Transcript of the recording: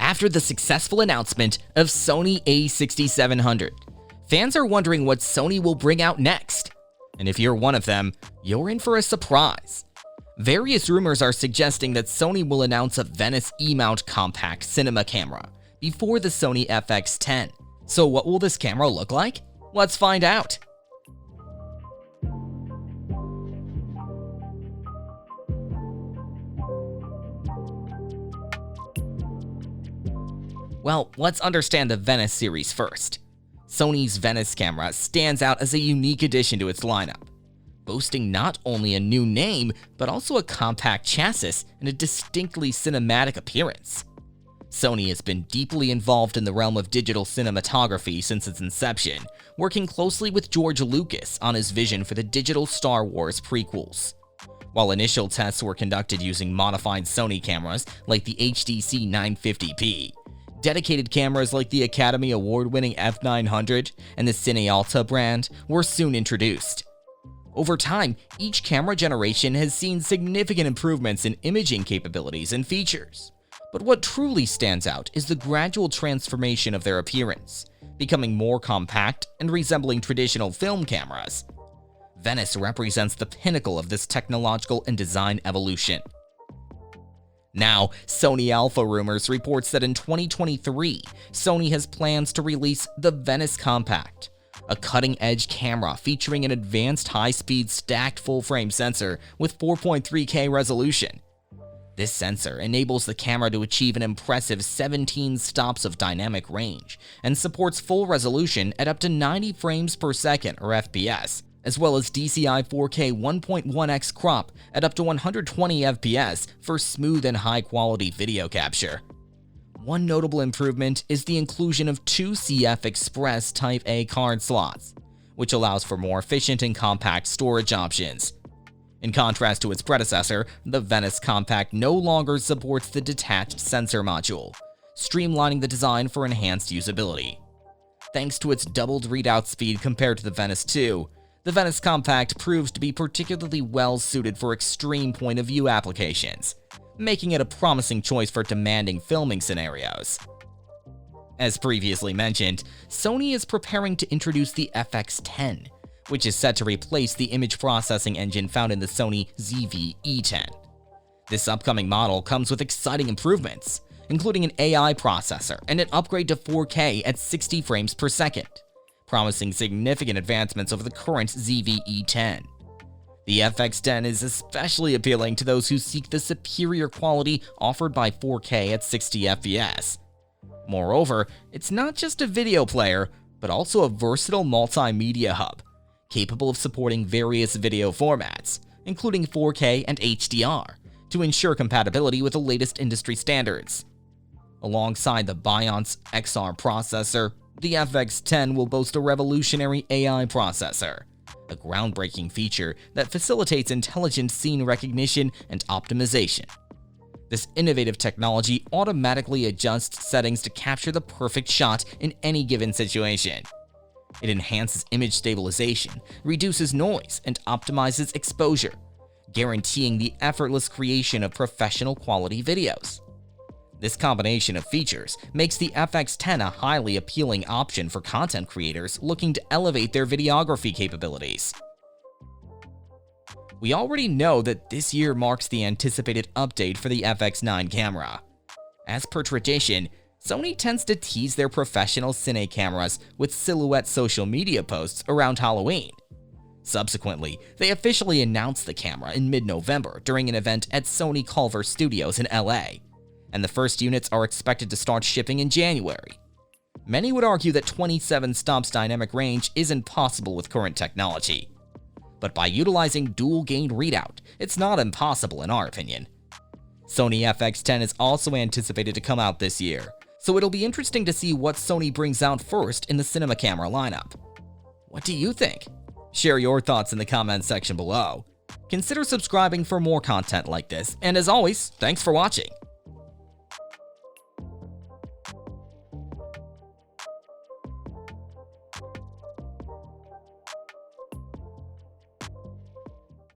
After the successful announcement of Sony a6700, fans are wondering what Sony will bring out next. And if you're one of them, you're in for a surprise. Various rumors are suggesting that Sony will announce a Venice E-mount compact cinema camera before the Sony FX10. So what will this camera look like? Let's find out. Well, let's understand the Venice series first. Sony's Venice camera stands out as a unique addition to its lineup, boasting not only a new name, but also a compact chassis and a distinctly cinematic appearance. Sony has been deeply involved in the realm of digital cinematography since its inception, working closely with George Lucas on his vision for the digital Star Wars prequels. While initial tests were conducted using modified Sony cameras like the HDC 950p, dedicated cameras like the Academy Award-winning F900 and the Cinealta brand were soon introduced. Over time, each camera generation has seen significant improvements in imaging capabilities and features. But what truly stands out is the gradual transformation of their appearance, becoming more compact and resembling traditional film cameras. Venice represents the pinnacle of this technological and design evolution. Now, Sony Alpha Rumors reports that in 2023, Sony has plans to release the Venice Compact, a cutting-edge camera featuring an advanced high-speed stacked full-frame sensor with 4.3K resolution. This sensor enables the camera to achieve an impressive 17 stops of dynamic range and supports full resolution at up to 90 frames per second or FPS, as well as DCI 4K 1.1x crop at up to 120 FPS for smooth and high-quality video capture. One notable improvement is the inclusion of two CF Express Type A card slots, which allows for more efficient and compact storage options. In contrast to its predecessor, the Venice Compact no longer supports the detached sensor module, streamlining the design for enhanced usability. Thanks to its doubled readout speed compared to the Venice 2, the Venice Compact proves to be particularly well suited for extreme point-of-view applications, making it a promising choice for demanding filming scenarios. As previously mentioned, Sony is preparing to introduce the FX10, which is set to replace the image processing engine found in the Sony ZV-E10. This upcoming model comes with exciting improvements, including an AI processor and an upgrade to 4K at 60 frames per second, promising significant advancements over the current ZV-E10. The FX10 is especially appealing to those who seek the superior quality offered by 4K at 60 FPS. Moreover, it's not just a video player, but also a versatile multimedia hub, capable of supporting various video formats, including 4K and HDR, to ensure compatibility with the latest industry standards. Alongside the Bionce XR processor, the FX10 will boast a revolutionary AI processor, a groundbreaking feature that facilitates intelligent scene recognition and optimization. This innovative technology automatically adjusts settings to capture the perfect shot in any given situation. It enhances image stabilization, reduces noise, and optimizes exposure, guaranteeing the effortless creation of professional quality videos. This combination of features makes the FX10 a highly appealing option for content creators looking to elevate their videography capabilities. We already know that this year marks the anticipated update for the FX9 camera. As per tradition, Sony tends to tease their professional cine cameras with silhouette social media posts around Halloween. Subsequently, they officially announced the camera in mid-November during an event at Sony Culver Studios in LA, and the first units are expected to start shipping in January. Many would argue that 27 stops dynamic range isn't possible with current technology, but by utilizing dual-gain readout, it's not impossible in our opinion. Sony FX10 is also anticipated to come out this year, so it'll be interesting to see what Sony brings out first in the cinema camera lineup. What do you think? Share your thoughts in the comments section below. Consider subscribing for more content like this, and as always, thanks for watching.